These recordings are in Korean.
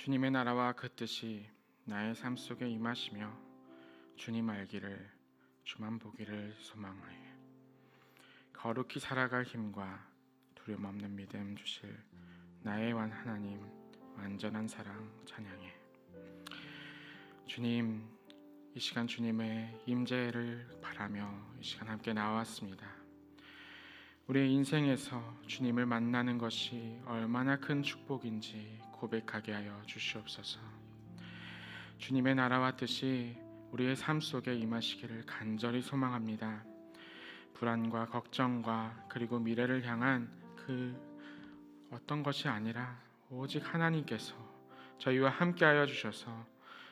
주님의 나라와 그 뜻이 나의 삶 속에 임하시며 주님 알기를 주만 보기를 소망하여 거룩히 살아갈 힘과 두려움 없는 믿음 주실 나의 완 하나님 완전한 사랑 찬양해. 주님, 이 시간 주님의 임재를 바라며 이 시간 함께 나왔습니다. 우리의 인생에서 주님을 만나는 것이 얼마나 큰 축복인지 고백하게 하여 주시옵소서. 주님의 나라와 뜻이 우리의 삶 속에 임하시기를 간절히 소망합니다. 불안과 걱정과 그리고 미래를 향한 그 어떤 것이 아니라 오직 하나님께서 저희와 함께하여 주셔서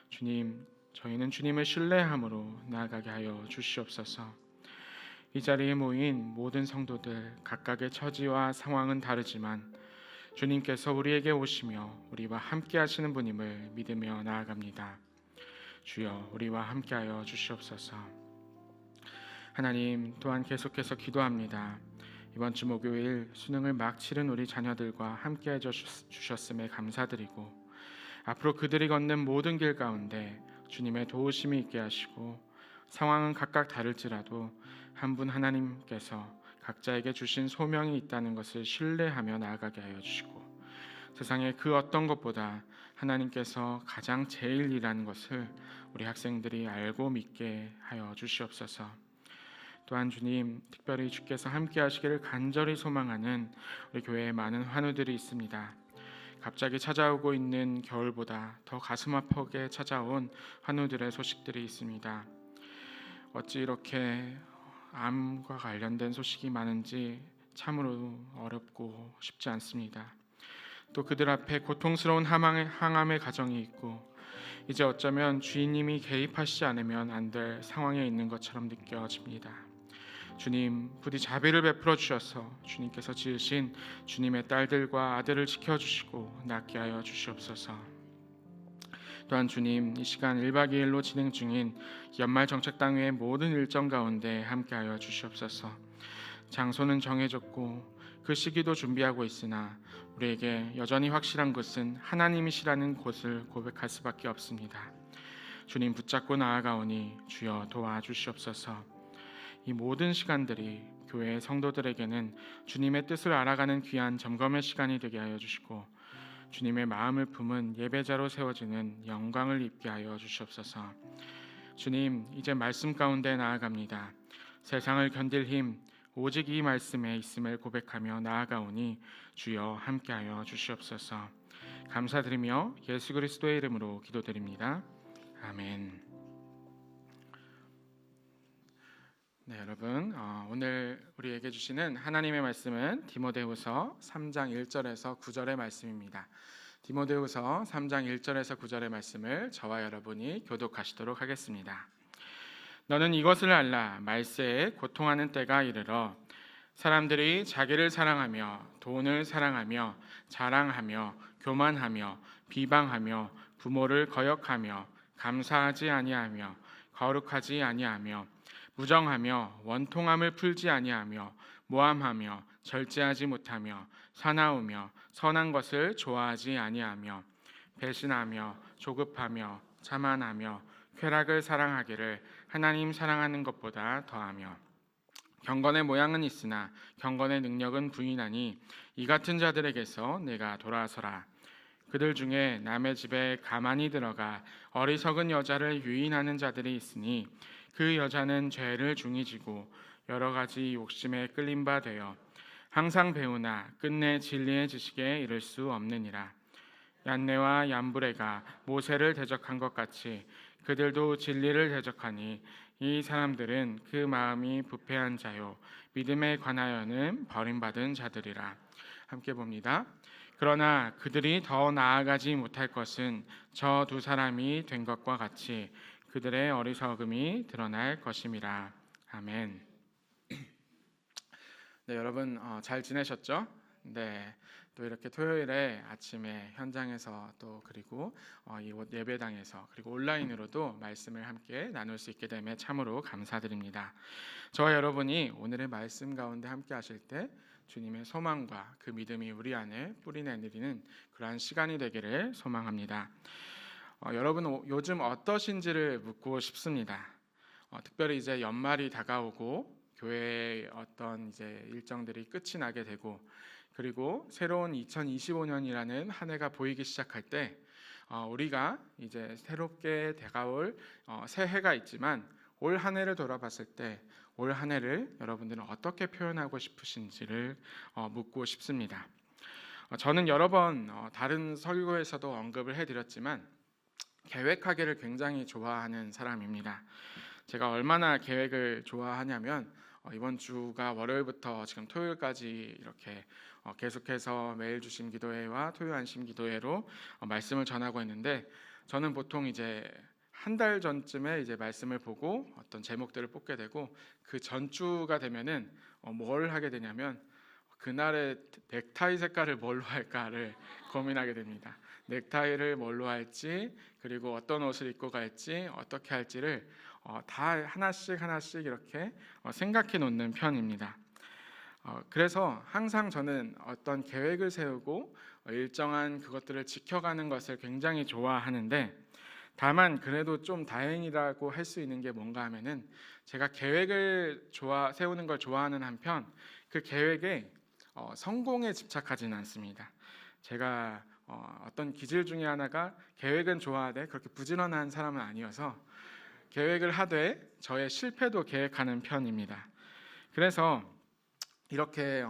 주님, 저희는 주님을 신뢰함으로 나아가게 하여 주시옵소서. 이 자리에 모인 모든 성도들 각각의 처지와 상황은 다르지만 주님께서 우리에게 오시며 우리와 함께 하시는 분임을 믿으며 나아갑니다. 주여, 우리와 함께하여 주시옵소서. 하나님, 또한 계속해서 기도합니다. 이번 주 목요일 수능을 막 치른 우리 자녀들과 함께해 주셨음에 감사드리고 앞으로 그들이 걷는 모든 길 가운데 주님의 도우심이 있게 하시고 상황은 각각 다를지라도 한 분 하나님께서 각자에게 주신 소명이 있다는 것을 신뢰하며 나아가게 하여 주시고 세상의 그 어떤 것보다 하나님께서 가장 제일이라는 것을 우리 학생들이 알고 믿게 하여 주시옵소서. 또한 주님, 특별히 주께서 함께 하시기를 간절히 소망하는 우리 교회에 많은 환우들이 있습니다. 갑자기 찾아오고 있는 겨울보다 더 가슴 아프게 찾아온 환우들의 소식들이 있습니다. 어찌 이렇게 암과 관련된 소식이 많은지 참으로 어렵고 쉽지 않습니다. 또 그들 앞에 고통스러운 항암의 가정이 있고 이제 어쩌면 주인님이 개입하시지 않으면 안 될 상황에 있는 것처럼 느껴집니다. 주님, 부디 자비를 베풀어 주셔서 주님께서 지으신 주님의 딸들과 아들을 지켜주시고 낫게 하여 주시옵소서. 또한 주님, 이 시간 1박 2일로 진행 중인 연말 정책당회의 모든 일정 가운데 함께하여 주시옵소서. 장소는 정해졌고 그 시기도 준비하고 있으나 우리에게 여전히 확실한 것은 하나님이시라는 곳을 고백할 수밖에 없습니다. 주님, 붙잡고 나아가오니 주여 도와주시옵소서. 이 모든 시간들이 교회의 성도들에게는 주님의 뜻을 알아가는 귀한 점검의 시간이 되게 하여 주시고 주님의 마음을 품은 예배자로 세워지는 영광을 입게 하여 주시옵소서. 주님, 이제 말씀 가운데 나아갑니다. 세상을 견딜 힘 오직 이 말씀에 있음을 고백하며 나아가오니 주여 함께하여 주시옵소서. 감사드리며 예수 그리스도의 이름으로 기도드립니다. 아멘. 네, 여러분, 오늘 우리에게 주시는 하나님의 말씀은 디모데후서 3장 1절에서 9절의 말씀입니다. 디모데후서 3장 1절에서 9절의 말씀을 저와 여러분이 교독하시도록 하겠습니다. 너는 이것을 알라. 말세에 고통하는 때가 이르러 사람들이 자기를 사랑하며 돈을 사랑하며 자랑하며 교만하며 비방하며 부모를 거역하며 감사하지 아니하며 거룩하지 아니하며 무정하며 원통함을 풀지 아니하며 모함하며 절제하지 못하며 사나우며 선한 것을 좋아하지 아니하며 배신하며 조급하며 자만하며 쾌락을 사랑하기를 하나님 사랑하는 것보다 더하며 경건의 모양은 있으나 경건의 능력은 부인하니 이 같은 자들에게서 내가 돌아서라. 그들 중에 남의 집에 가만히 들어가 어리석은 여자를 유인하는 자들이 있으니 그 여자는 죄를 중히 지고 여러 가지 욕심에 끌린 바 되어 항상 배우나 끝내 진리의 지식에 이를 수 없느니라. 얀네와 얀브레가 모세를 대적한 것 같이 그들도 진리를 대적하니 이 사람들은 그 마음이 부패한 자요 믿음에 관하여는 버림받은 자들이라. 함께 봅니다. 그러나 그들이 더 나아가지 못할 것은 저 두 사람이 된 것과 같이 그들의 어리석음이 드러날 것임이라. 아멘. 네, 여러분 잘 지내셨죠? 네, 또 이렇게 토요일에 아침에 현장에서 또 그리고 이 예배당에서 그리고 온라인으로도 말씀을 함께 나눌 수 있게 됨에 참으로 감사드립니다. 저와 여러분이 오늘의 말씀 가운데 함께 하실 때 주님의 소망과 그 믿음이 우리 안에 뿌리 내리는 그러한 시간이 되기를 소망합니다. 여러분 요즘 어떠신지를 묻고 싶습니다. 특별히 이제 연말이 다가오고 교회의 어떤 이제 일정들이 끝이 나게 되고 그리고 새로운 2025년이라는 한 해가 보이기 시작할 때 우리가 이제 새롭게 다가올 새해가 있지만 올 한 해를 돌아봤을 때 올 한 해를 여러분들은 어떻게 표현하고 싶으신지를 묻고 싶습니다. 저는 여러 번 다른 설교에서도 언급을 해드렸지만 계획하기를 굉장히 좋아하는 사람입니다. 제가 얼마나 계획을 좋아하냐면 이번 주가 월요일부터 지금 토요일까지 이렇게 계속해서 매일 주심 기도회와 토요 안심 기도회로 말씀을 전하고 있는데 저는 보통 이제 한 달 전쯤에 이제 말씀을 보고 어떤 제목들을 뽑게 되고 그 전주가 되면은 뭘 하게 되냐면 그날의 넥타이 색깔을 뭘로 할까를 고민하게 됩니다. 넥타이를 뭘로 할지 그리고 어떤 옷을 입고 갈지 어떻게 할지를 다 하나씩 이렇게 생각해 놓는 편입니다. 그래서 항상 저는 어떤 계획을 세우고 일정한 그것들을 지켜가는 것을 굉장히 좋아하는데 다만 그래도 좀 다행이라고 할 수 있는 게 뭔가 하면은 제가 계획을 세우는 걸 좋아하는 한편 그 계획에 성공에 집착하지는 않습니다. 제가 어떤 기질 중에 하나가 계획은 좋아하되 그렇게 부지런한 사람은 아니어서 계획을 하되 저의 실패도 계획하는 편입니다. 그래서 이렇게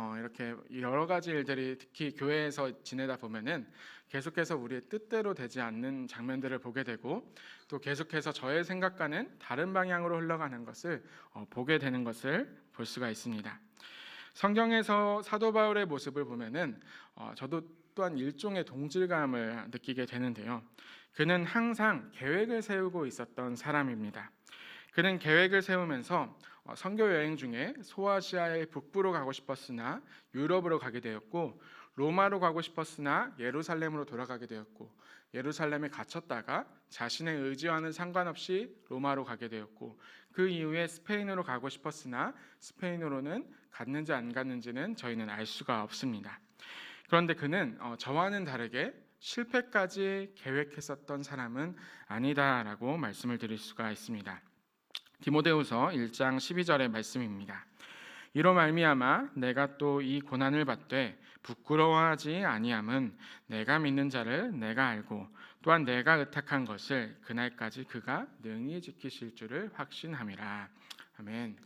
여러 가지 일들이 특히 교회에서 지내다 보면은 계속해서 우리의 뜻대로 되지 않는 장면들을 보게 되고 또 계속해서 저의 생각과는 다른 방향으로 흘러가는 것을 보게 되는 것을 볼 수가 있습니다. 성경에서 사도 바울의 모습을 보면은 저도 또한 일종의 동질감을 느끼게 되는데요. 그는 항상 계획을 세우고 있었던 사람입니다. 그는 계획을 세우면서 선교 여행 중에 소아시아의 북부로 가고 싶었으나 유럽으로 가게 되었고 로마로 가고 싶었으나 예루살렘으로 돌아가게 되었고 예루살렘에 갇혔다가 자신의 의지와는 상관없이 로마로 가게 되었고 그 이후에 스페인으로 가고 싶었으나 스페인으로는 갔는지 안 갔는지는 저희는 알 수가 없습니다. 그런데 그는 저와는 다르게 실패까지 계획했었던 사람은 아니다라고 말씀을 드릴 수가 있습니다. 디모데후서 1장 12절의 말씀입니다. 이로 말미암아 내가 또 이 고난을 받되 부끄러워하지 아니함은 내가 믿는 자를 내가 알고 또한 내가 의탁한 것을 그날까지 그가 능히 지키실 줄을 확신함이라. 아멘.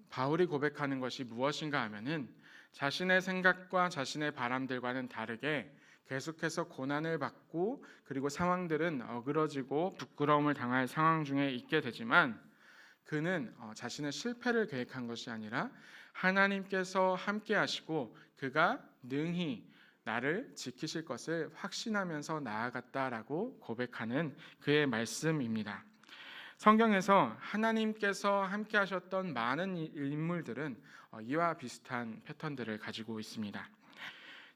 바울이 고백하는 것이 무엇인가 하면은 자신의 생각과 자신의 바람들과는 다르게 계속해서 고난을 받고 그리고 상황들은 어그러지고 부끄러움을 당할 상황 중에 있게 되지만 그는 자신의 실패를 계획한 것이 아니라 하나님께서 함께 하시고 그가 능히 나를 지키실 것을 확신하면서 나아갔다라고 고백하는 그의 말씀입니다. 성경에서 하나님께서 함께 하셨던 많은 인물들은 이와 비슷한 패턴들을 가지고 있습니다.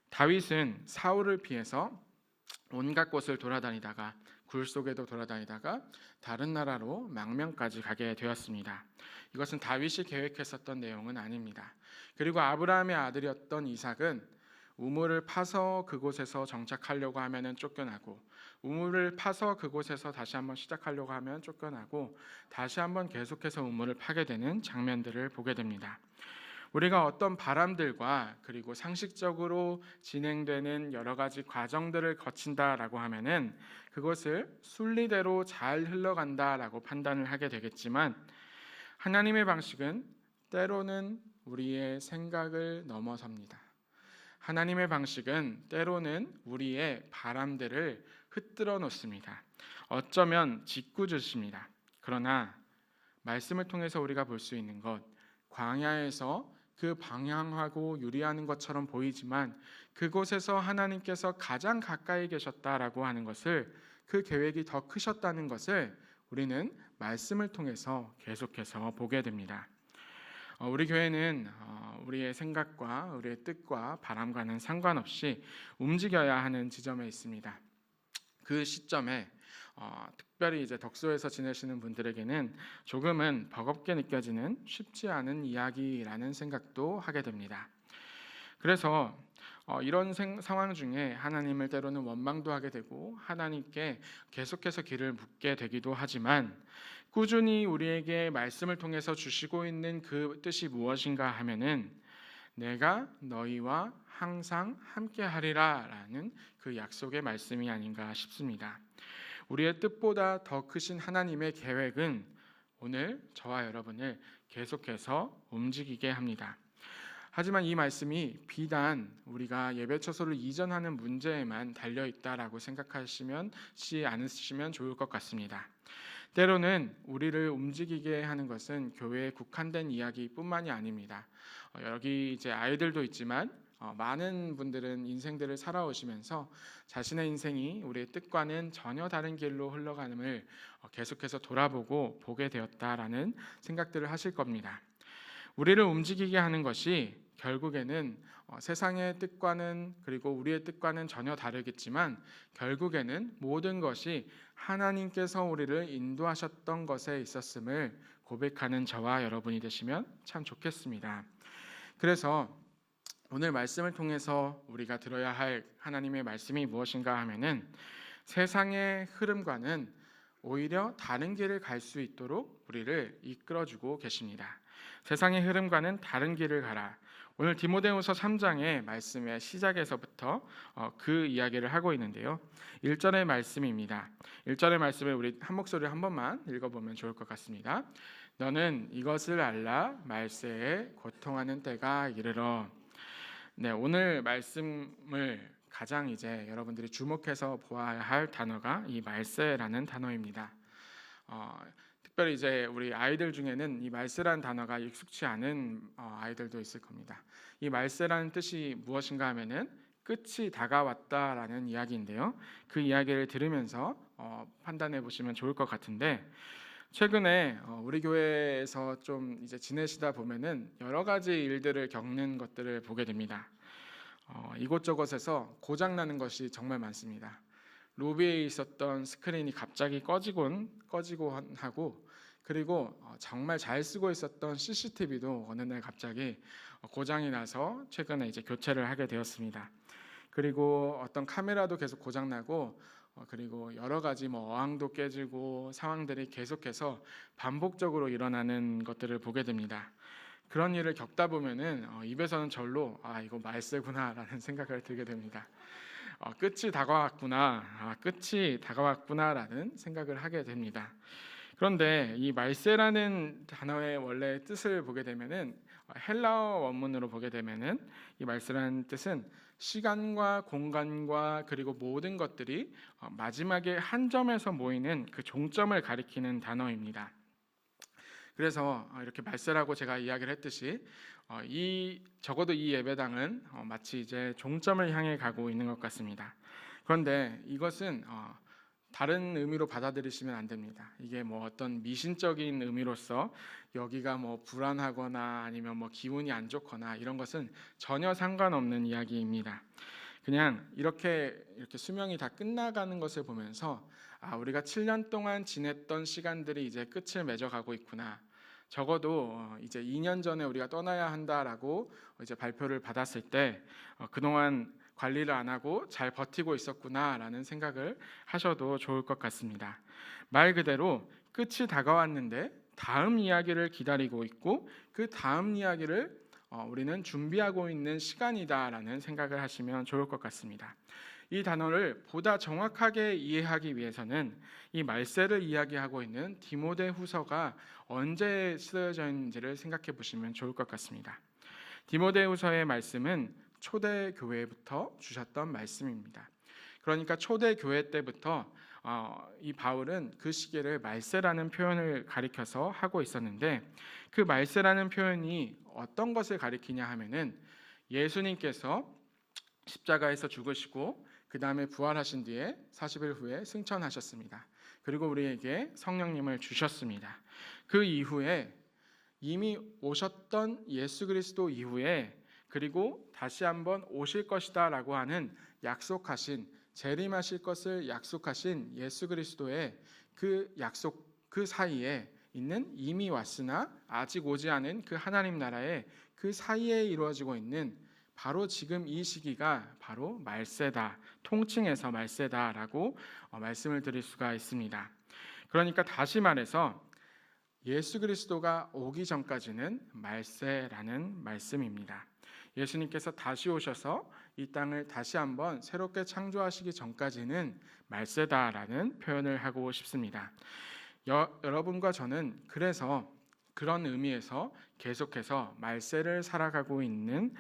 다윗은 사울을 피해서 온갖 곳을 돌아다니다가 굴 속에도 돌아다니다가 다른 나라로 망명까지 가게 되었습니다. 이것은 다윗이 계획했었던 내용은 아닙니다. 그리고 아브라함의 아들이었던 이삭은 우물을 파서 그곳에서 정착하려고 하면은 쫓겨나고 우물을 파서 그곳에서 다시 한번 시작하려고 하면 쫓겨나고 다시 한번 계속해서 우물을 파게 되는 장면들을 보게 됩니다. 우리가 어떤 바람들과 그리고 상식적으로 진행되는 여러 가지 과정들을 거친다라고 하면은 그것을 순리대로 잘 흘러간다라고 판단을 하게 되겠지만 하나님의 방식은 때로는 우리의 생각을 넘어섭니다. 하나님의 방식은 때로는 우리의 바람들을 흩뜨러 놓습니다. 어쩌면 짓궂으십니다. 그러나 말씀을 통해서 우리가 볼 수 있는 것, 광야에서 그 방향하고 유리하는 것처럼 보이지만 그곳에서 하나님께서 가장 가까이 계셨다라고 하는 것을 그 계획이 더 크셨다는 것을 우리는 말씀을 통해서 계속해서 보게 됩니다. 우리 교회는 우리의 생각과 우리의 뜻과 바람과는 상관없이 움직여야 하는 지점에 있습니다. 그 시점에 특별히 이제 덕소에서 지내시는 분들에게는 조금은 버겁게 느껴지는 쉽지 않은 이야기라는 생각도 하게 됩니다. 그래서 이런 상황 중에 하나님을 때로는 원망도 하게 되고 하나님께 계속해서 길을 묻게 되기도 하지만, 꾸준히 우리에게 말씀을 통해서 주시고 있는 그 뜻이 무엇인가 하면은 내가 너희와 항상 함께 하리라 라는 그 약속의 말씀이 아닌가 싶습니다. 우리의 뜻보다 더 크신 하나님의 계획은 오늘 저와 여러분을 계속해서 움직이게 합니다. 하지만 이 말씀이 비단 우리가 예배처소를 이전하는 문제에만 달려있다라고 생각하시지 않으시면 좋을 것 같습니다. 때로는 우리를 움직이게 하는 것은 교회에 국한된 이야기뿐만이 아닙니다. 여기 이제 아이들도 있지만 많은 분들은 인생들을 살아오시면서 자신의 인생이 우리의 뜻과는 전혀 다른 길로 흘러가는을 계속해서 돌아보고 보게 되었다라는 생각들을 하실 겁니다. 우리를 움직이게 하는 것이 결국에는 세상의 뜻과는, 그리고 우리의 뜻과는 전혀 다르겠지만 결국에는 모든 것이 하나님께서 우리를 인도하셨던 것에 있었음을 고백하는 저와 여러분이 되시면 참 좋겠습니다. 그래서 오늘 말씀을 통해서 우리가 들어야 할 하나님의 말씀이 무엇인가 하면은 세상의 흐름과는 오히려 다른 길을 갈 수 있도록 우리를 이끌어주고 계십니다. 세상의 흐름과는 다른 길을 가라. 오늘 디모데후서 3장의 말씀의 시작에서부터 그 이야기를 하고 있는데요. 1절의 말씀입니다. 1절의 말씀을 우리 한 목소리로 한 번만 읽어보면 좋을 것 같습니다. 너는 이것을 알라, 말세에 고통하는 때가 이르러. 네, 오늘 말씀을 가장 이제 여러분들이 주목해서 보아야 할 단어가 이 말세라는 단어입니다. 특별히 이제 우리 아이들 중에는 이 말세라는 단어가 익숙치 않은 아이들도 있을 겁니다. 이 말세라는 뜻이 무엇인가 하면은 끝이 다가왔다라는 이야기인데요. 그 이야기를 들으면서 판단해 보시면 좋을 것 같은데, 최근에 우리 교회에서 좀 이제 지내시다 보면은 여러 가지 일들을 겪는 것들을 보게 됩니다. 이곳저곳에서 고장 나는 것이 정말 많습니다. 로비에 있었던 스크린이 갑자기 꺼지곤 하고, 그리고 정말 잘 쓰고 있었던 CCTV도 어느 날 갑자기 고장이 나서 최근에 이제 교체를 하게 되었습니다. 그리고 어떤 카메라도 계속 고장 나고, 그리고 여러 가지 어항도 깨지고 상황들이 계속해서 반복적으로 일어나는 것들을 보게 됩니다. 그런 일을 겪다 보면은 입에서는 절로 이거 말세구나라는 생각을 들게 됩니다. 끝이 다가왔구나라는 생각을 하게 됩니다. 그런데 이 말세라는 단어의 원래 뜻을 보게 되면은 헬라어 원문으로 보게 되면은 이 말세라는 뜻은 시간과 공간과 그리고 모든 것들이 마지막에 한 점에서 모이는 그 종점을 가리키는 단어입니다. 그래서 이렇게 말세라고 제가 이야기를 했듯이 적어도 이 예배당은 마치 이제 종점을 향해 가고 있는 것 같습니다. 그런데 이것은 다른 의미로 받아들이시면 안 됩니다. 이게 어떤 미신적인 의미로서 여기가 불안하거나 아니면 기운이 안 좋거나 이런 것은 전혀 상관없는 이야기입니다. 그냥 이렇게 수명이 다 끝나가는 것을 보면서 우리가 7년 동안 지냈던 시간들이 이제 끝을 맺어가고 있구나. 적어도 이제 2년 전에 우리가 떠나야 한다라고 이제 발표를 받았을 때 그동안 관리를 안 하고 잘 버티고 있었구나라는 생각을 하셔도 좋을 것 같습니다. 말 그대로 끝이 다가왔는데 다음 이야기를 기다리고 있고, 그 다음 이야기를 우리는 준비하고 있는 시간이다라는 생각을 하시면 좋을 것 같습니다. 이 단어를 보다 정확하게 이해하기 위해서는 이 말세를 이야기하고 있는 디모데후서가 언제 쓰여져 있는지를 생각해 보시면 좋을 것 같습니다. 디모데후서의 말씀은 초대 교회부터 주셨던 말씀입니다. 그러니까 초대 교회 때부터 이 바울은 그 시기를 말세라는 표현을 가리켜서 하고 있었는데, 그 말세라는 표현이 어떤 것을 가리키냐 하면은 예수님께서 십자가에서 죽으시고 그 다음에 부활하신 뒤에 40일 후에 승천하셨습니다. 그리고 우리에게 성령님을 주셨습니다. 그 이후에 이미 오셨던 예수 그리스도 이후에, 그리고 다시 한번 오실 것이다 라고 하는 약속하신, 재림하실 것을 약속하신 예수 그리스도의 그 약속, 그 사이에 있는 이미 왔으나 아직 오지 않은 그 하나님 나라의 그 사이에 이루어지고 있는 바로 지금 이 시기가 바로 말세다, 통칭해서 말세다라고 말씀을 드릴 수가 있습니다. 그러니까 다시 말해서 예수 그리스도가 오기 전까지는 말세라는 말씀입니다. 예수님께서 다시 오셔서 이 땅을 다시 한번 새롭게 창조하시기 전까지는 말세다라는 표현을 하고 싶습니다. 여러분과 저는 그래서 그런 의미에서 계속해서 말세를 살아가고 있는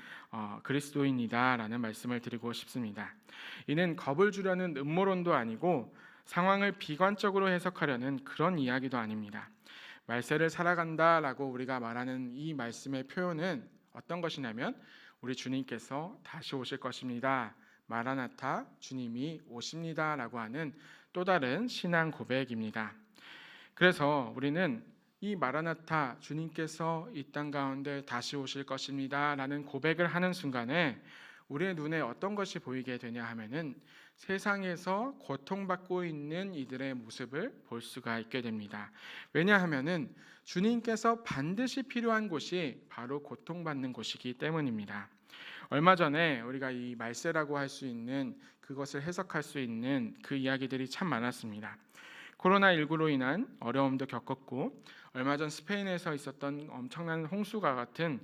그리스도인이다라는 말씀을 드리고 싶습니다. 이는 겁을 주려는 음모론도 아니고 상황을 비관적으로 해석하려는 그런 이야기도 아닙니다. 말세를 살아간다라고 우리가 말하는 이 말씀의 표현은 어떤 것이냐면 우리 주님께서 다시 오실 것입니다. 마라나타, 주님이 오십니다라고 하는 또 다른 신앙 고백입니다. 그래서 우리는 이 마라나타, 주님께서 이 땅 가운데 다시 오실 것입니다라는 고백을 하는 순간에 우리의 눈에 어떤 것이 보이게 되냐 하면은 세상에서 고통받고 있는 이들의 모습을 볼 수가 있게 됩니다. 왜냐하면은 주님께서 반드시 필요한 곳이 바로 고통받는 곳이기 때문입니다. 얼마 전에 우리가 이 말세라고 할 수 있는 그것을 해석할 수 있는 그 이야기들이 참 많았습니다. 코로나19로 인한 어려움도 겪었고 얼마 전 스페인에서 있었던 엄청난 홍수가 같은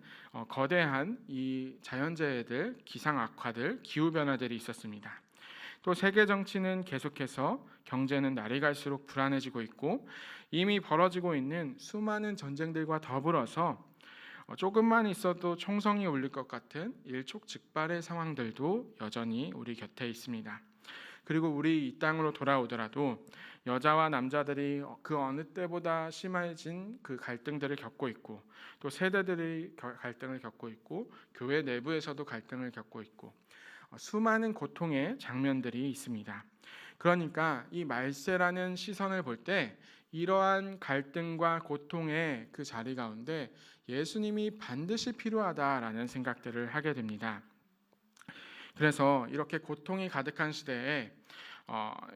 거대한 이 자연재해들, 기상 악화들, 기후 변화들이 있었습니다. 또 세계 정치는 계속해서 경제는 날이 갈수록 불안해지고 있고 이미 벌어지고 있는 수많은 전쟁들과 더불어서 조금만 있어도 총성이 울릴 것 같은 일촉즉발의 상황들도 여전히 우리 곁에 있습니다. 그리고 우리 이 땅으로 돌아오더라도 여자와 남자들이 그 어느 때보다 심해진 그 갈등들을 겪고 있고 또 세대들이 갈등을 겪고 있고 교회 내부에서도 갈등을 겪고 있고 수많은 고통의 장면들이 있습니다. 그러니까 이 말세라는 시선을 볼 때 이러한 갈등과 고통의 그 자리 가운데 예수님이 반드시 필요하다라는 생각들을 하게 됩니다. 그래서 이렇게 고통이 가득한 시대에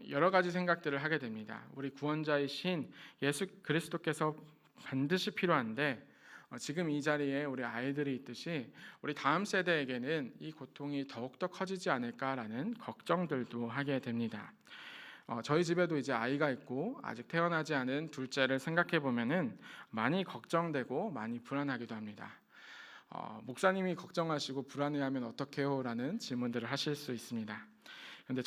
여러 가지 생각들을 하게 됩니다. 우리 구원자이신 예수 그리스도께서 반드시 필요한데 지금 이 자리에 우리 아이들이 있듯이 우리 다음 세대에게는 이 고통이 더욱더 커지지 않을까라는 걱정들도 하게 됩니다. 저희 집에도 이제 아이가 있고 아직 태어나지 않은 둘째를 생각해 보면은 많이 걱정되고 많이 불안하기도 합니다. 목사님이 걱정하시고 불안해하면 어떡해요? 라는 질문들을 하실 수 있습니다. 그런데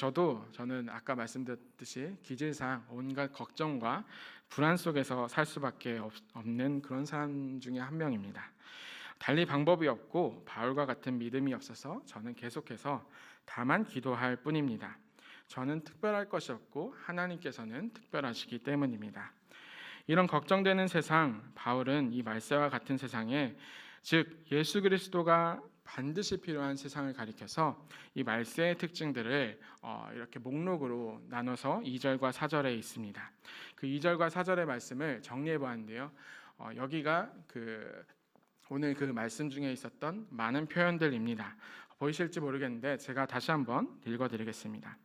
저는 아까 말씀드렸듯이 기질상 온갖 걱정과 불안 속에서 살 수밖에 없는 그런 사람 중에 한 명입니다. 달리 방법이 없고 바울과 같은 믿음이 없어서 저는 계속해서 다만 기도할 뿐입니다. 저는 특별할 것이 없고 하나님께서는 특별하시기 때문입니다. 이런 걱정되는 세상, 바울은 이 말세와 같은 세상에 즉 예수 그리스도가 반드시 필요한 세상을 가리켜서 이 말세의 특징들을 이렇게 목록으로 나눠서 2절과 4절에 있습니다. 그 2절과 4절의 말씀을 정리해 보았는데요. 여기가 오늘 그 말씀 중에 있었던 많은 표현들입니다. 보이실지 모르겠는데 제가 다시 한번 읽어드리겠습니다.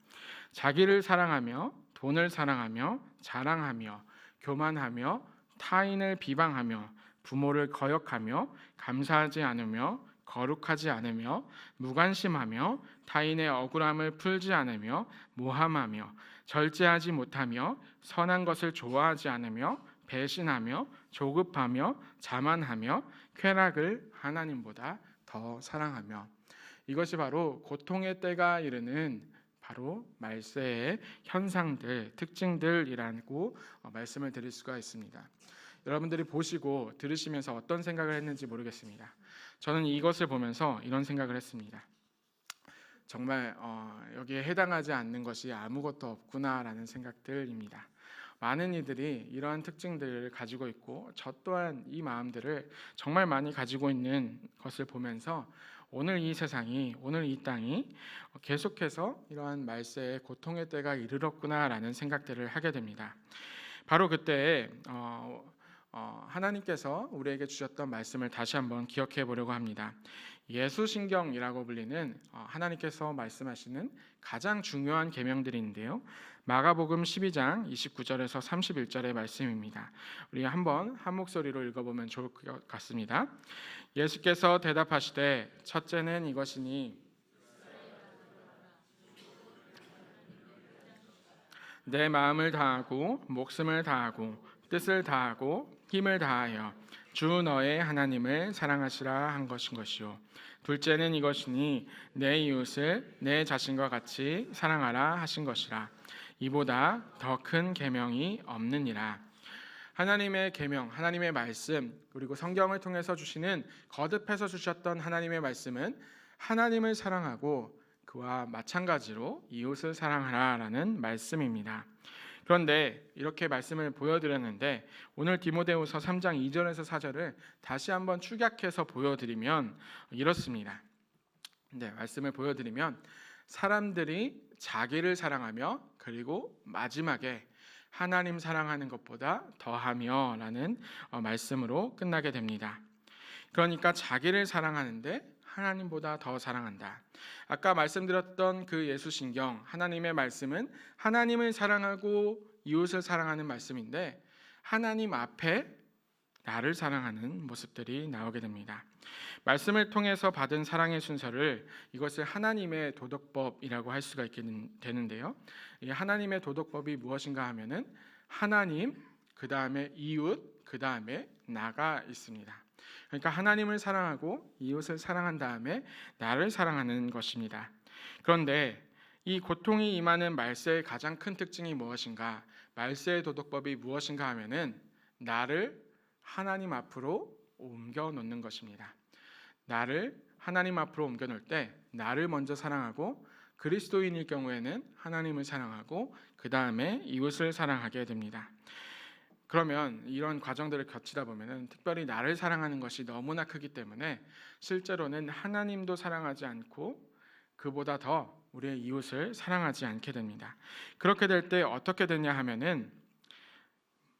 자기를 사랑하며 돈을 사랑하며 자랑하며 교만하며 타인을 비방하며 부모를 거역하며 감사하지 않으며 거룩하지 않으며 무관심하며 타인의 억울함을 풀지 않으며 모함하며 절제하지 못하며 선한 것을 좋아하지 않으며 배신하며 조급하며 자만하며 쾌락을 하나님보다 더 사랑하며 이것이 바로 고통의 때가 이르는 바로 말세의 현상들, 특징들이라고 말씀을 드릴 수가 있습니다. 여러분들이 보시고 들으시면서 어떤 생각을 했는지 모르겠습니다. 저는 이것을 보면서 이런 생각을 했습니다. 정말 여기에 해당하지 않는 것이 아무것도 없구나라는 생각들입니다. 많은 이들이 이러한 특징들을 가지고 있고 저 또한 이 마음들을 정말 많이 가지고 있는 것을 보면서 오늘 이 세상이, 오늘 이 땅이 계속해서 이러한 말세의 고통의 때가 이르렀구나라는 생각들을 하게 됩니다. 바로 그때 하나님께서 우리에게 주셨던 말씀을 다시 한번 기억해 보려고 합니다. 예수신경이라고 불리는 하나님께서 말씀하시는 가장 중요한 계명들인데요. 마가복음 12장 29절에서 31절의 말씀입니다. 우리 한번 한 목소리로 읽어보면 좋을 것 같습니다. 예수께서 대답하시되 첫째는 이것이니 내 마음을 다하고 목숨을 다하고 뜻을 다하고 힘을 다하여 주 너의 하나님을 사랑하시라 한 것이요. 둘째는 이것이니 내 이웃을 내 자신과 같이 사랑하라 하신 것이라. 이보다 더 큰 계명이 없느니라. 하나님의 계명, 하나님의 말씀, 그리고 성경을 통해서 주시는 거듭해서 주셨던 하나님의 말씀은 하나님을 사랑하고 그와 마찬가지로 이웃을 사랑하라라는 말씀입니다. 그런데 이렇게 말씀을 보여드렸는데 오늘 디모데후서 3장 2절에서 4절을 다시 한번 축약해서 보여드리면 이렇습니다. 말씀을 보여드리면 사람들이 자기를 사랑하며 그리고 마지막에 하나님 사랑하는 것보다 더하며 라는 말씀으로 끝나게 됩니다. 그러니까 자기를 사랑하는데 하나님보다 더 사랑한다. 아까 말씀드렸던 그 예수신경 하나님의 말씀은 하나님을 사랑하고 이웃을 사랑하는 말씀인데 하나님 앞에 나를 사랑하는 모습들이 나오게 됩니다. 말씀을 통해서 받은 사랑의 순서를 이것을 하나님의 도덕법이라고 할 수가 있게 되는데요. 이 하나님의 도덕법이 무엇인가 하면은 하나님, 그 다음에 이웃, 그 다음에 나가 있습니다. 그러니까 하나님을 사랑하고 이웃을 사랑한 다음에 나를 사랑하는 것입니다. 그런데 이 고통이 임하는 말세의 가장 큰 특징이 무엇인가? 말세의 도덕법이 무엇인가 하면은 나를 하나님 앞으로 옮겨 놓는 것입니다. 나를 하나님 앞으로 옮겨 놓을 때 나를 먼저 사랑하고 그리스도인일 경우에는 하나님을 사랑하고 그 다음에 이웃을 사랑하게 됩니다. 그러면 이런 과정들을 거치다 보면은 특별히 나를 사랑하는 것이 너무나 크기 때문에 실제로는 하나님도 사랑하지 않고 그보다 더 우리의 이웃을 사랑하지 않게 됩니다. 그렇게 될 때 어떻게 되냐 하면은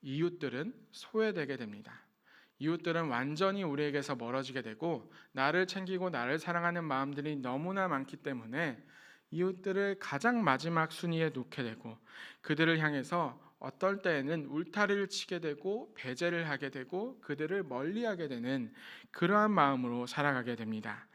이웃들은 소외되게 됩니다. 이웃들은 완전히 우리에게서 멀어지게 되고 나를 챙기고 나를 사랑하는 마음들이 너무나 많기 때문에 이웃들을 가장 마지막 순위에 놓게 되고 그들을 향해서 어떨 때에는 울타리를 치게 되고 배제를 하게 되고 그들을 멀리하게 되는 그러한 마음으로 살아가게 됩니다.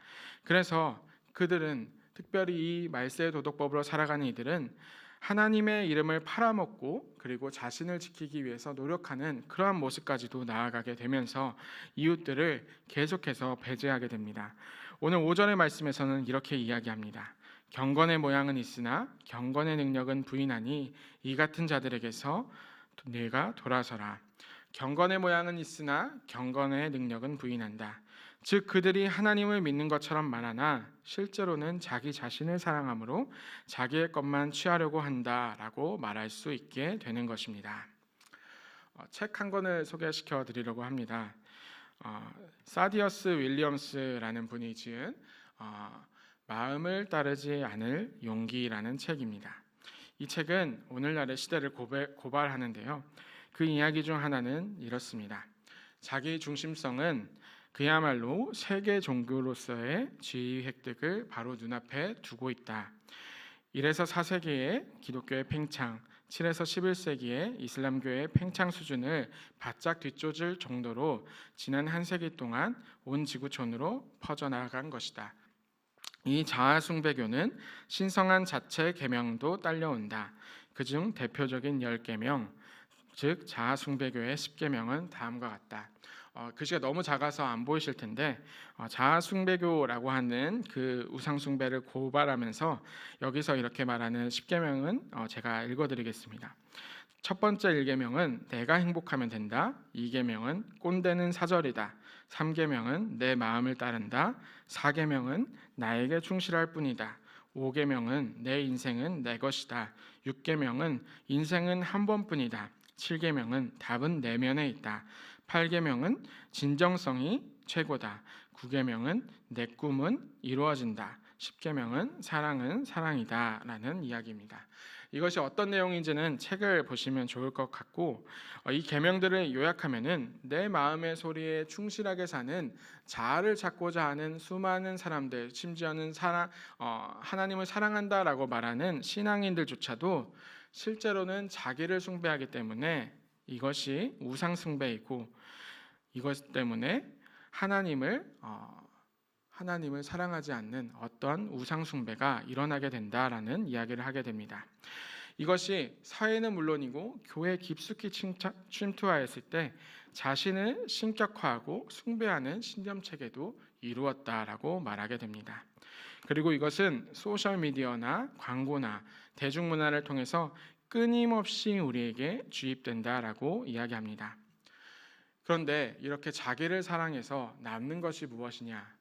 그래서 그들은 특별히 이 말세의 도덕법으로 살아가는 이들은 하나님의 이름을 팔아먹고 그리고 자신을 지키기 위해서 노력하는 그러한 모습까지도 나아가게 되면서 이웃들을 계속해서 배제하게 됩니다. 오늘 5절의 말씀에서는 이렇게 이야기합니다. 경건의 모양은 있으나 경건의 능력은 부인하니 이 같은 자들에게서 네가 돌아서라. 경건의 모양은 있으나 경건의 능력은 부인한다. 즉 그들이 하나님을 믿는 것처럼 말하나 실제로는 자기 자신을 사랑함으로 자기의 것만 취하려고 한다라고 말할 수 있게 되는 것입니다. 책 한 권을 소개시켜 드리려고 합니다. 사디어스 윌리엄스라는 분이 지은 마음을 따르지 않을 용기라는 책입니다. 이 책은 오늘날의 시대를 고발하는데요. 그 이야기 중 하나는 이렇습니다. 자기 중심성은 그야말로 세계 종교로서의 지위 획득을 바로 눈앞에 두고 있다. 1에서 4세기의 기독교의 팽창, 7에서 11세기의 이슬람교의 팽창 수준을 바짝 뒤쫓을 정도로 지난 한 세기 동안 온 지구촌으로 퍼져나간 것이다. 이 자아숭배교는 신성한 자체 계명도 딸려온다. 그중 대표적인 10계명, 즉 자아숭배교의 10계명은 다음과 같다. 글씨가 너무 작아서 안 보이실 텐데 자아숭배교라고 하는 그 우상숭배를 고발하면서 여기서 이렇게 말하는 10계명은 제가 읽어드리겠습니다. 첫 번째 1계명은 내가 행복하면 된다. 2계명은 꼰대는 사절이다. 3계명은 내 마음을 따른다. 4계명은 나에게 충실할 뿐이다. 5계명은 내 인생은 내 것이다. 6계명은 인생은 한 번뿐이다. 7계명은 답은 내면에 있다. 8계명은 진정성이 최고다. 9계명은 내 꿈은 이루어진다. 10계명은 사랑은 사랑이다 라는 이야기입니다. 이것이 어떤 내용인지는 책을 보시면 좋을 것 같고, 이 계명들을 요약하면은 내 마음의 소리에 충실하게 사는 자아를 찾고자 하는 수많은 사람들, 심지어는 하나님을 사랑한다라고 말하는 신앙인들조차도 실제로는 자기를 숭배하기 때문에 이것이 우상 숭배이고, 이것 때문에 하나님을 사랑하지 않는 어떤 우상 숭배가 일어나게 된다라는 이야기를 하게 됩니다. 이것이 사회는 물론이고 교회에 깊숙이 침투하였을 때 자신을 신격화하고 숭배하는 신념체계도 이루었다라고 말하게 됩니다. 그리고 이것은 소셜 미디어나 광고나 대중문화를 통해서 끊임없이 우리에게 주입된다라고 이야기합니다. 그런데 이렇게 자기를 사랑해서 남는 것이 무엇이냐?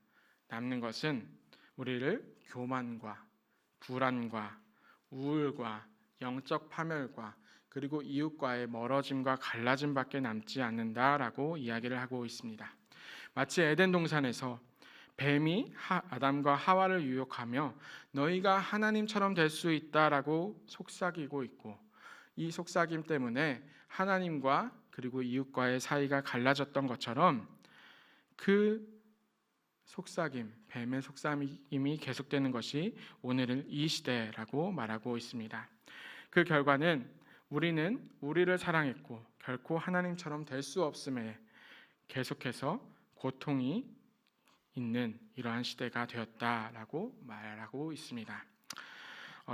남는 것은 우리를 교만과 불안과 우울과 영적 파멸과 그리고 이웃과의 멀어짐과 갈라짐밖에 남지 않는다라고 이야기를 하고 있습니다. 마치 에덴 동산에서 뱀이 아담과 하와를 유혹하며 너희가 하나님처럼 될 수 있다라고 속삭이고 있고, 이 속삭임 때문에 하나님과 그리고 이웃과의 사이가 갈라졌던 것처럼 그 속삭임, 뱀의 속삭임이 계속되는 것이 오늘은 이 시대라고 말하고 있습니다. 그 결과는 우리는 우리를 사랑했고 결코 하나님처럼 될 수 없음에 계속해서 고통이 있는 이러한 시대가 되었다라고 말하고 있습니다.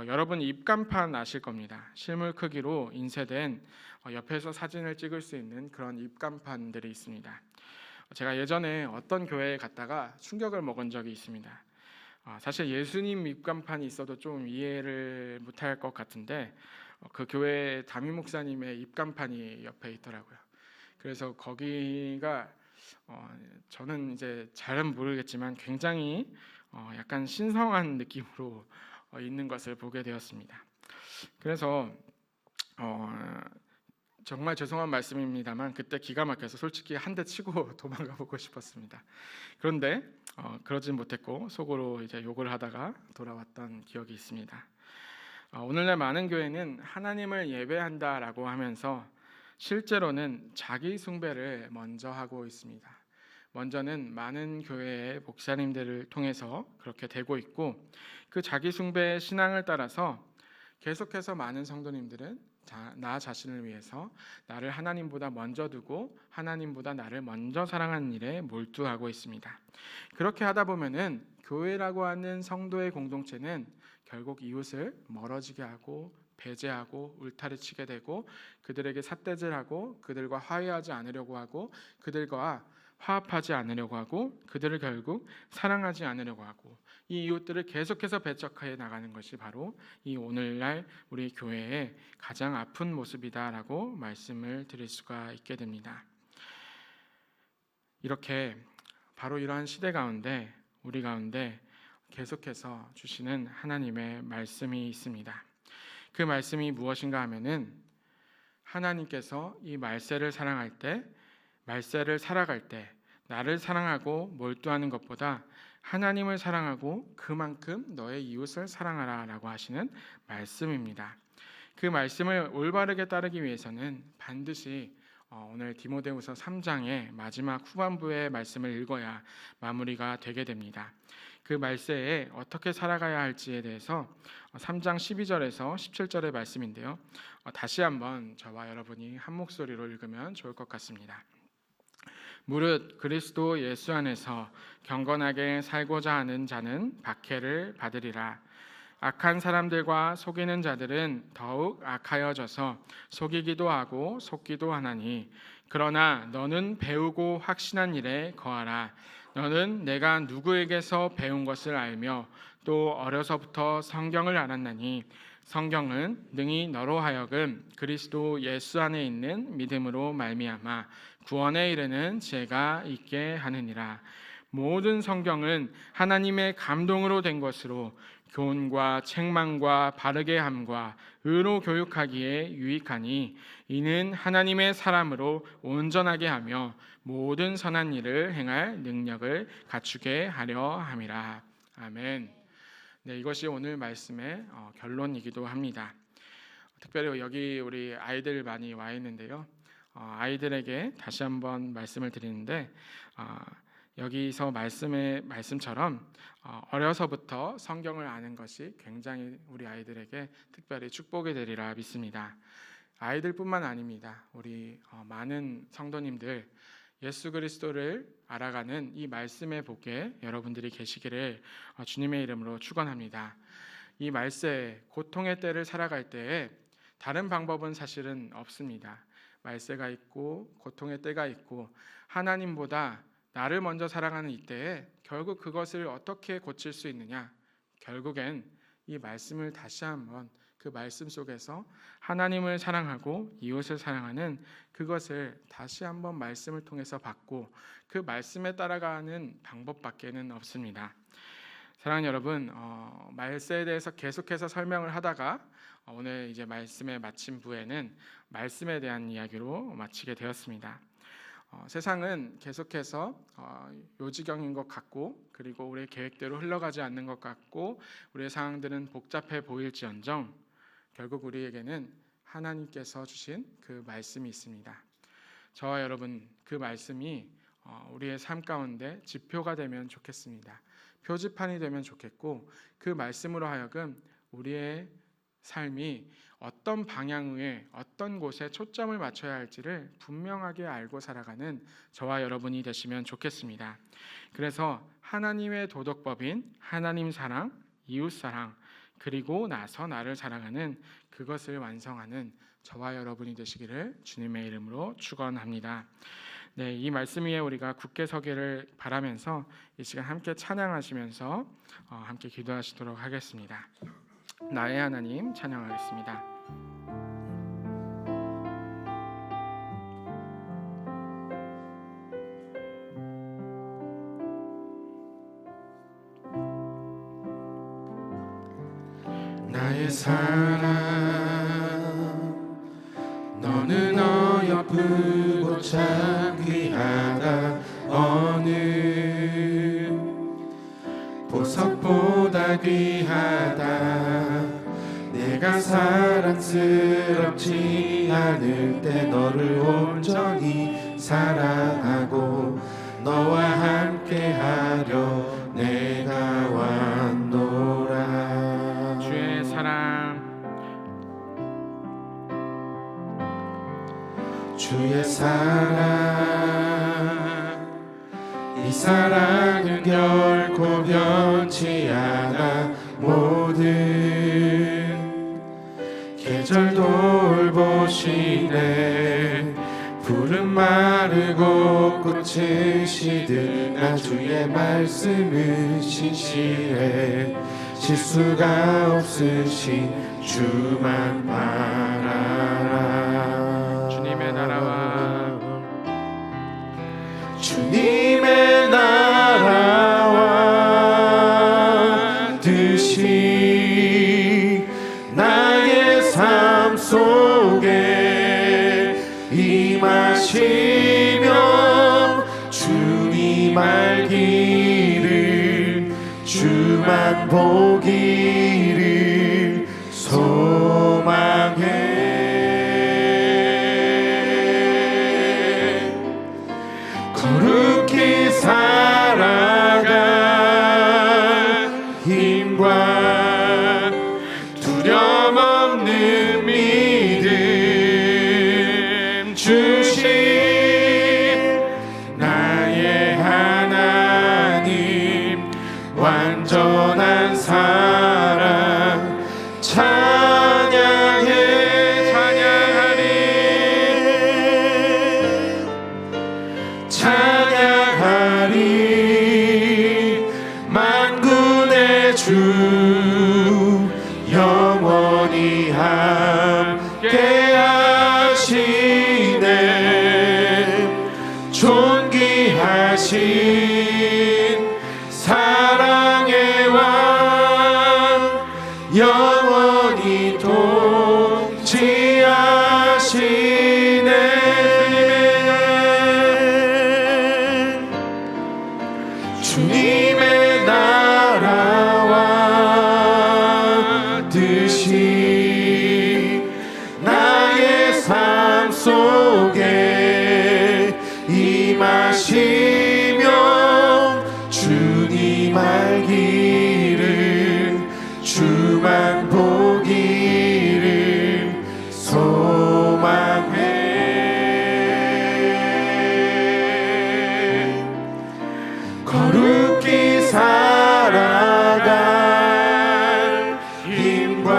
여러분 입간판 아실 겁니다. 실물 크기로 인쇄된 옆에서 사진을 찍을 수 있는 그런 입간판들이 있습니다. 제가 예전에 어떤 교회에 갔다가 충격을 먹은 적이 있습니다. 사실 예수님 입간판이 있어도 좀 이해를 못할 것 같은데 그 교회 담임 목사님의 입간판이 옆에 있더라고요. 그래서 거기가 저는 이제 잘은 모르겠지만 굉장히 약간 신성한 느낌으로 있는 것을 보게 되었습니다. 그래서 정말 죄송한 말씀입니다만 그때 기가 막혀서 솔직히 한 대 치고 도망가 보고 싶었습니다. 그런데 그러진 못했고 속으로 이제 욕을 하다가 돌아왔던 기억이 있습니다. 오늘날 많은 교회는 하나님을 예배한다라고 하면서 실제로는 자기 숭배를 먼저 하고 있습니다. 먼저는 많은 교회의 목사님들을 통해서 그렇게 되고 있고, 그 자기 숭배의 신앙을 따라서 계속해서 많은 성도님들은 나 자신을 위해서 나를 하나님보다 먼저 두고 하나님보다 나를 먼저 사랑하는 일에 몰두하고 있습니다. 그렇게 하다 보면은 교회라고 하는 성도의 공동체는 결국 이웃을 멀어지게 하고 배제하고 울타리치게 되고, 그들에게 삿대질하고 그들과 화해하지 않으려고 하고 그들과 화합하지 않으려고 하고 그들을 결국 사랑하지 않으려고 하고, 이 이웃들을 계속해서 배척해 나가는 것이 바로 이 오늘날 우리 교회의 가장 아픈 모습이다라고 말씀을 드릴 수가 있게 됩니다. 이렇게 바로 이러한 시대 가운데 우리 가운데 계속해서 주시는 하나님의 말씀이 있습니다. 그 말씀이 무엇인가 하면은 하나님께서 이 말세를 살아갈 때 나를 사랑하고 몰두하는 것보다 하나님을 사랑하고 그만큼 너의 이웃을 사랑하라라고 하시는 말씀입니다. 그 말씀을 올바르게 따르기 위해서는 반드시 오늘 디모데후서 3장의 마지막 후반부의 말씀을 읽어야 마무리가 되게 됩니다. 그 말세에 어떻게 살아가야 할지에 대해서 3장 12절에서 17절의 말씀인데요. 다시 한번 저와 여러분이 한 목소리로 읽으면 좋을 것 같습니다. 무릇 그리스도 예수 안에서 경건하게 살고자 하는 자는 박해를 받으리라. 악한 사람들과 속이는 자들은 더욱 악하여져서 속이기도 하고 속기도 하나니, 그러나 너는 배우고 확신한 일에 거하라. 너는 내가 누구에게서 배운 것을 알며 또 어려서부터 성경을 알았나니, 성경은 능히 너로 하여금 그리스도 예수 안에 있는 믿음으로 말미암아 구원에 이르는 지혜가 있게 하느니라. 모든 성경은 하나님의 감동으로 된 것으로 교훈과 책망과 바르게 함과 의로 교육하기에 유익하니, 이는 하나님의 사람으로 온전하게 하며 모든 선한 일을 행할 능력을 갖추게 하려 함이라. 아멘. 네, 이것이 오늘 말씀의 결론이기도 합니다. 특별히 여기 우리 아이들 많이 와 있는데요. 아이들에게 다시 한번 말씀을 드리는데 여기서 말씀처럼 어려서부터 성경을 아는 것이 굉장히 우리 아이들에게 특별히 축복이 되리라 믿습니다. 아이들뿐만 아닙니다. 우리 많은 성도님들 예수 그리스도를 알아가는 이 말씀의 복에 여러분들이 계시기를 주님의 이름으로 축원합니다. 이 말세 고통의 때를 살아갈 때에 다른 방법은 사실은 없습니다. 말세가 있고 고통의 때가 있고 하나님보다 나를 먼저 사랑하는 이때에 결국 그것을 어떻게 고칠 수 있느냐? 결국엔 이 말씀을 다시 한번 그 말씀 속에서 하나님을 사랑하고 이웃을 사랑하는 그것을 다시 한번 말씀을 통해서 받고 그 말씀에 따라가는 방법밖에는 없습니다. 사랑하는 여러분, 말세에 대해서 계속해서 설명을 하다가 오늘 이제 말씀의 마침부에는 말씀에 대한 이야기로 마치게 되었습니다. 세상은 계속해서 요지경인 것 같고 그리고 우리의 계획대로 흘러가지 않는 것 같고 우리의 상황들은 복잡해 보일지언정 결국 우리에게는 하나님께서 주신 그 말씀이 있습니다. 저와 여러분 그 말씀이 우리의 삶 가운데 지표가 되면 좋겠습니다. 표지판이 되면 좋겠고 그 말씀으로 하여금 우리의 삶이 어떤 방향에 어떤 곳에 초점을 맞춰야 할지를 분명하게 알고 살아가는 저와 여러분이 되시면 좋겠습니다. 그래서 하나님의 도덕법인 하나님 사랑, 이웃 사랑 그리고 나서 나를 사랑하는 그것을 완성하는 저와 여러분이 되시기를 주님의 이름으로 축원합니다. 네, 이 말씀 위에 우리가 굳게 서기를 바라면서 이 시간 함께 찬양하시면서 함께 기도하시도록 하겠습니다. 나의 하나님 찬양하겠습니다. 나의 사랑 너는 어여쁘고 참 귀하다 어느 보석보다 귀하다 내가 사랑스럽지 않을 때 너를 온전히 사랑하고 너와 함께하려 내가 왔노라. 주의 사랑 주의 사랑 이 사랑은 결코 변치 않아 모든 계절 돌보시네 푸른 마르고 꽃은 시드나 주의 말씀은 신실해 실수가 없으신 주만 바라라. 주님의 나라와 주님의 나라와 뜻이 나의 삶 속에 임하시며 주님 알기를 주만 보기를 소망해 거룩히 살아갈 힘과 두려움 없는 믿음 주신 나의 하나님 완전한 사랑 찬양하리 만군의 주 영원히 함께 하시네 존귀하신 사랑의 왕 영원히 통치하시네 주님의 나라와 뜻이 속에 임하시며 주님 알기를 주만 보기를 소망해. 거룩히 살아갈 힘과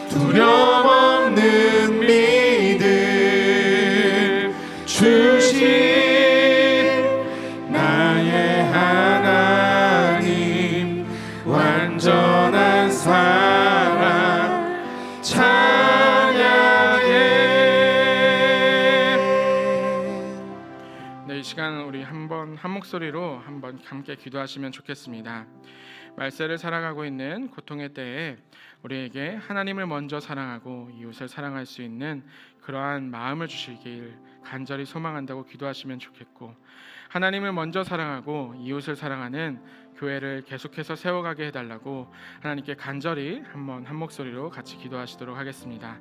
두려움 없는 믿음 주신 나의 하나님 완전한 사랑 찬양해. 네, 이 시간 우리 한 목소리로 한번 함께 기도하시면 좋겠습니다. 말세를 살아가고 있는 고통의 때에 우리에게 하나님을 먼저 사랑하고 이웃을 사랑할 수 있는 그러한 마음을 주시길 간절히 소망한다고 기도하시면 좋겠고, 하나님을 먼저 사랑하고 이웃을 사랑하는 교회를 계속해서 세워가게 해달라고 하나님께 간절히 한번 한 목소리로 같이 기도하시도록 하겠습니다.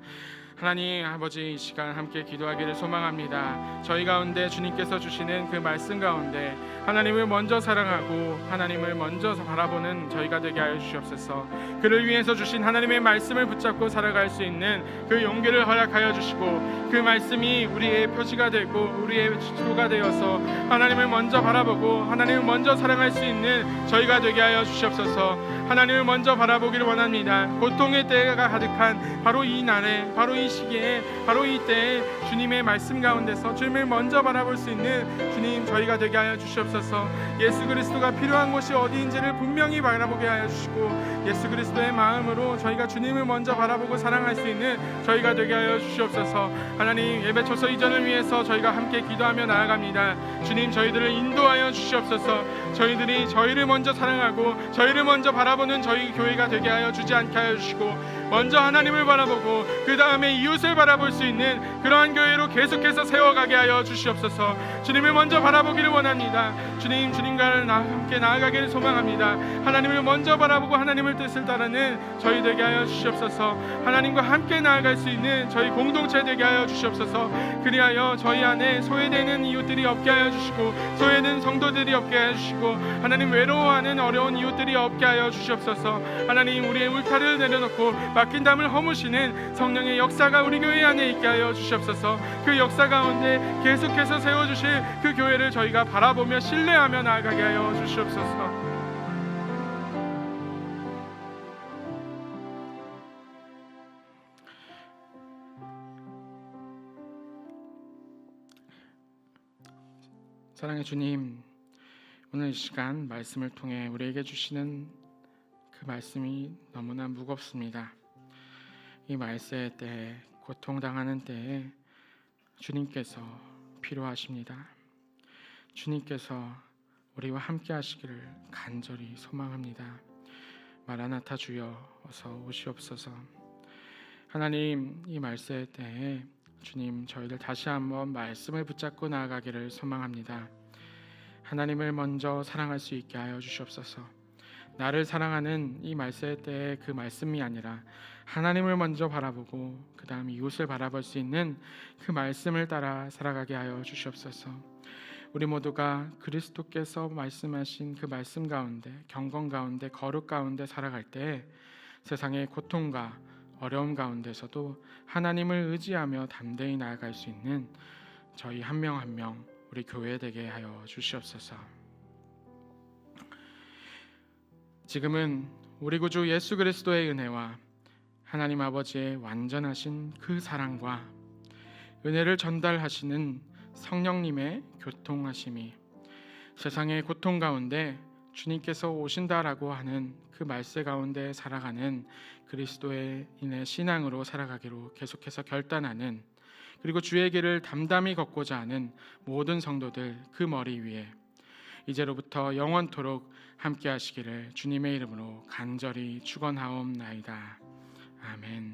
하나님 아버지, 이 시간 함께 기도하기를 소망합니다. 저희 가운데 주님께서 주시는 그 말씀 가운데 하나님을 먼저 사랑하고 하나님을 먼저 바라보는 저희가 되게 하여 주시옵소서. 그를 위해서 주신 하나님의 말씀을 붙잡고 살아갈 수 있는 그 용기를 허락하여 주시고, 그 말씀이 우리의 표지가 되고 우리의 지도가 되어서 하나님을 먼저 바라보고 하나님을 먼저 사랑할 수 있는 저희가 되게 하여 주시옵소서. 하나님을 먼저 바라보기를 원합니다. 고통의 때가 가득한 바로 이 날에, 바로 이 시기에, 바로 이 때에 주님의 말씀 가운데서 주님을 먼저 바라볼 수 있는 주님 저희가 되게 하여 주시옵소서. 예수 그리스도가 필요한 곳이 어디인지를 분명히 바라보게 하여 주시고, 예수 그리스도의 마음으로 저희가 주님을 먼저 바라보고 사랑할 수 있는 저희가 되게 하여 주시옵소서. 하나님, 예배 초서 이전을 위해서 저희가 함께 기도하며 나아갑니다. 주님, 저희들을 인도하여 주시옵소서. 저희들이 저희를 먼저 사랑하고 저희를 먼저 바라보는 저희 교회가 되게 하여 주지 않게 하여 주시고, 먼저 하나님을 바라보고 그 다음에 이웃을 바라볼 수 있는 그러한 교회로 계속해서 세워가게 하여 주시옵소서. 주님을 먼저 바라보기를 원합니다. 주님, 주님과 함께 나아가기를 소망합니다. 하나님을 먼저 바라보고 하나님을 뜻을 따르는 저희 되게 하여 주시옵소서. 하나님과 함께 나아갈 수 있는 저희 공동체 되게 하여 주시옵소서. 그리하여 저희 안에 소외되는 이웃들이 없게 하여 주시고, 소외된 성도들이 없게 하여 주시고, 하나님 외로워하는 어려운 이웃들이 없게 하여 주시옵소서. 하나님, 우리의 울타리를 내려놓고 막힌 담을 허무시는 성령의 역사가 우리 교회 안에 있게 하여 주시옵소서. 그 역사 가운데 계속해서 세워주실 그 교회를 저희가 바라보며 신뢰하며 나아가게 하여 주시옵소서. 사랑의 주님, 오늘 이 시간 말씀을 통해 우리에게 주시는 그 말씀이 너무나 무겁습니다. 이 말세의 때에, 고통당하는 때에 주님께서 필요하십니다. 주님께서 우리와 함께 하시기를 간절히 소망합니다. 마라나타 주여 어서 오시옵소서. 하나님, 이 말세의 때에 주님, 저희들 다시 한번 말씀을 붙잡고 나아가기를 소망합니다. 하나님을 먼저 사랑할 수 있게 하여 주시옵소서. 나를 사랑하는 이 말세의 때에 그 말씀이 아니라 하나님을 먼저 바라보고 그 다음 이웃을 바라볼 수 있는 그 말씀을 따라 살아가게 하여 주시옵소서. 우리 모두가 그리스도께서 말씀하신 그 말씀 가운데, 경건 가운데, 거룩 가운데 살아갈 때 세상의 고통과 어려움 가운데서도 하나님을 의지하며 담대히 나아갈 수 있는 저희 한 명 한 명 우리 교회 되게 하여 주시옵소서. 지금은 우리 구주 예수 그리스도의 은혜와 하나님 아버지의 완전하신 그 사랑과 은혜를 전달하시는 성령님의 교통하심이 세상의 고통 가운데 주님께서 오신다라고 하는 그 말세 가운데 살아가는 그리스도인의 신앙으로 살아가기로 계속해서 결단하는, 그리고 주의 길을 담담히 걷고자 하는 모든 성도들 그 머리 위에 이제로부터 영원토록 함께 하시기를 주님의 이름으로 간절히 축원하옵나이다. 아멘.